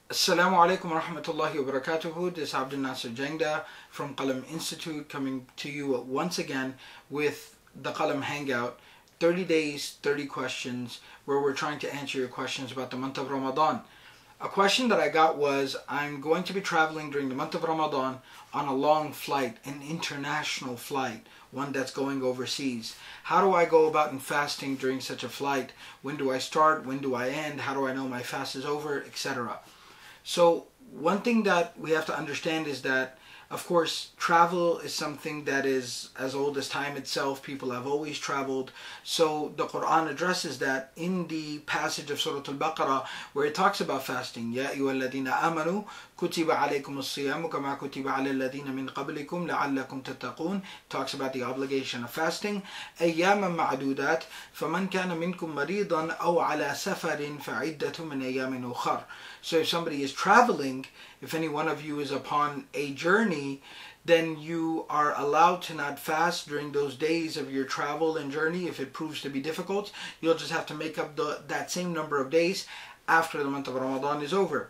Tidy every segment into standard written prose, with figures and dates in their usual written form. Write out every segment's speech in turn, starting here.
Assalamu alaikum wa rahmatullahi wa barakatuhu. This is Abdul Nasir Jangda from Qalam Institute coming to you once again with the Qalam Hangout. 30 days, 30 questions, where we're trying to answer your questions about the month of Ramadan. A question that I got was, I'm going to be traveling during the month of Ramadan on a long flight, an international flight, one that's going overseas. How do I go about in fasting during such a flight? When do I start? When do I end? How do I know my fast is over? Etc. So one thing that we have to understand is that, of course, travel is something that is as old as time itself. People have always traveled. So the Quran addresses that in the passage of Surah Al-Baqarah where it talks about fasting. Ya ayyuhalladhina amanu kutiba alaykum as-siyamu kama kutiba ala alladhina min qablikum la'allakum tattaqun. Talks about the obligation of fasting. Ayyaman ma'dudat faman kana minkum maridan aw ala safarin fa'iddatun min ayyamin ukhar. So if somebody is traveling, if any one of you is upon a journey, then you are allowed to not fast during those days of your travel and journey. If it proves to be difficult, you'll just have to make up that same number of days after the month of Ramadan is over.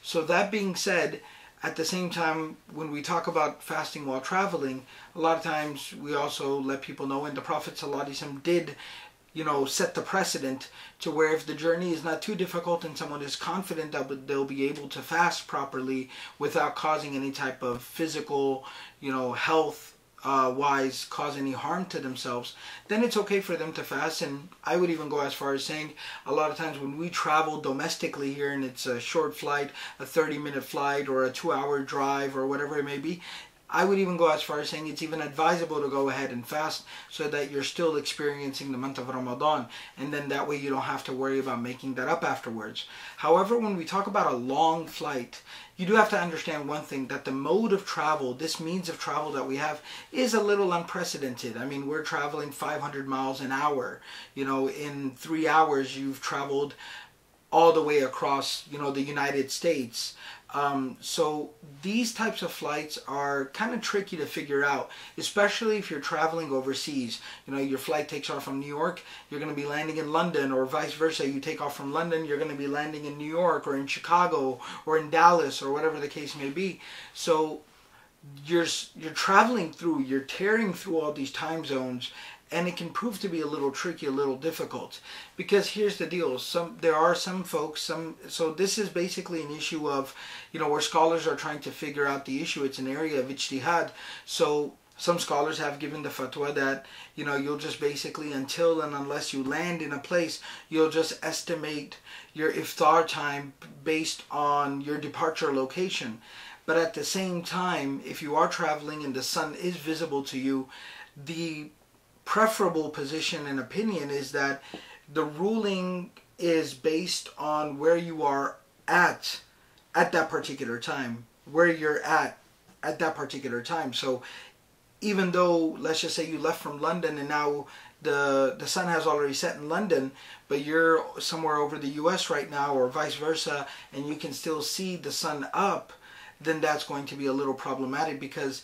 So that being said, at the same time, when we talk about fasting while traveling, a lot of times we also let people know, and the Prophet ﷺ did set the precedent to where if the journey is not too difficult and someone is confident that they'll be able to fast properly without causing any type of physical, health wise cause any harm to themselves, then it's okay for them to fast. And I would even go as far as saying a lot of times when we travel domestically here and it's a short flight, a 30-minute flight or a 2-hour drive or whatever it may be, I would even go as far as saying it's even advisable to go ahead and fast so that you're still experiencing the month of Ramadan, and then that way you don't have to worry about making that up afterwards. However, when we talk about a long flight, you do have to understand one thing, that the mode of travel, this means of travel that we have, is a little unprecedented. I mean, we're traveling 500 miles an hour. In 3 hours you've traveled all the way across, the United States. So these types of flights are kind of tricky to figure out, especially if you're traveling overseas. Your flight takes off from New York, you're going to be landing in London, or vice versa. You take off from London, you're going to be landing in New York or in Chicago or in Dallas or whatever the case may be. So you're traveling through, you're tearing through all these time zones, and it can prove to be a little tricky, a little difficult. Because here's the deal, there are some folks, so this is basically an issue of, where scholars are trying to figure out the issue. It's an area of ijtihad. So some scholars have given the fatwa that, you'll just basically, until and unless you land in a place, you'll just estimate your iftar time based on your departure location. But at the same time, if you are traveling and the sun is visible to you, the preferable position and opinion is that the ruling is based on where you are at that particular time, where you're at that particular time. So even though, let's just say you left from London and now the sun has already set in London, but you're somewhere over the US right now or vice versa, and you can still see the sun up, then that's going to be a little problematic, because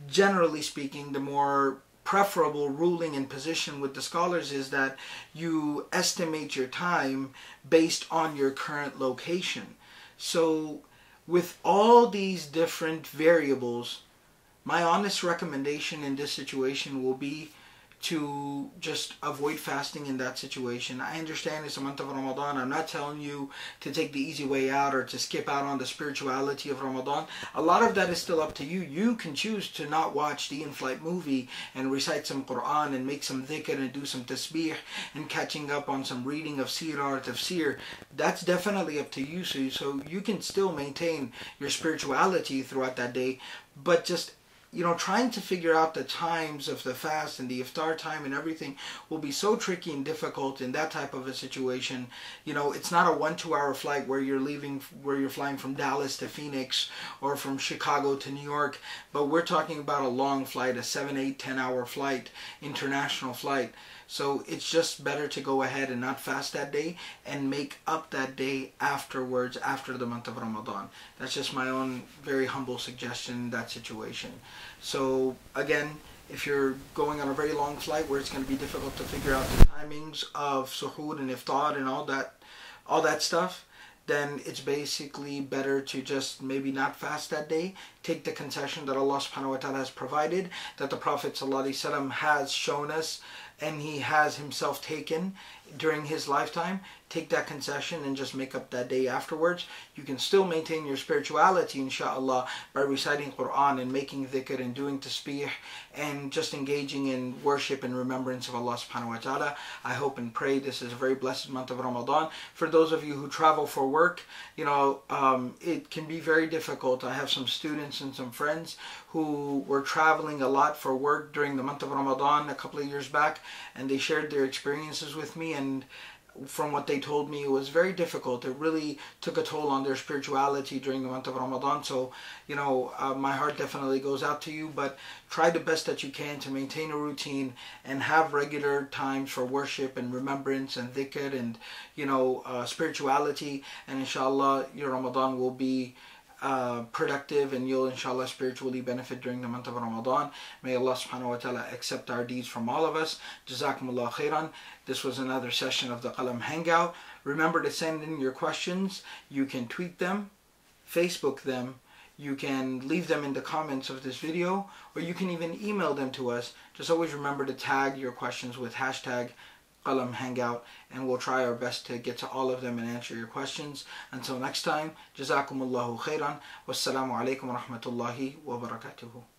generally speaking, the more preferable ruling and position with the scholars is that you estimate your time based on your current location. So with all these different variables, my honest recommendation in this situation will be to just avoid fasting in that situation. I understand it's a month of Ramadan. I'm not telling you to take the easy way out or to skip out on the spirituality of Ramadan. A lot of that is still up to you. You can choose to not watch the in-flight movie and recite some Quran and make some dhikr and do some tasbih and catching up on some reading of seerah or tafsir. That's definitely up to you. So you can still maintain your spirituality throughout that day, but just trying to figure out the times of the fast and the iftar time and everything will be so tricky and difficult in that type of a situation. It's not a 1-2 hour flight where you're flying from Dallas to Phoenix or from Chicago to New York, but we're talking about a long flight, a 7, 8, 10 hour flight, international flight. So it's just better to go ahead and not fast that day and make up that day afterwards, after the month of Ramadan. That's just my own very humble suggestion in that situation. So again, if you're going on a very long flight where it's going to be difficult to figure out the timings of suhoor and iftar and all that stuff, then it's basically better to just maybe not fast that day. Take the concession that Allah subhanahu wa ta'ala has provided, that the Prophet ﷺ has shown us, and he has himself taken during his lifetime. Take that concession and just make up that day afterwards. You can still maintain your spirituality, inshallah, by reciting Quran and making dhikr and doing tasbih and just engaging in worship and remembrance of Allah subhanahu wa ta'ala. I hope and pray this is a very blessed month of Ramadan. For those of you who travel for work, it can be very difficult. I have some students and some friends who were traveling a lot for work during the month of Ramadan a couple of years back, and they shared their experiences with me, and from what they told me, it was very difficult. It really took a toll on their spirituality during the month of Ramadan. So, my heart definitely goes out to you, but try the best that you can to maintain a routine and have regular times for worship and remembrance and dhikr and, spirituality. And inshallah, your Ramadan will be productive, and you'll inshallah spiritually benefit during the month of Ramadan. May Allah subhanahu wa ta'ala accept our deeds from all of us. Jazakumullah khairan. This was another session of the Qalam Hangout. Remember to send in your questions. You can tweet them, Facebook them, you can leave them in the comments of this video, or you can even email them to us. Just always remember to tag your questions with hashtag Qalam Hangout, and we'll try our best to get to all of them and answer your questions. Until next time, Jazakumullahu khairan. Wassalamu alaikum wa rahmatullahi wa barakatuhu.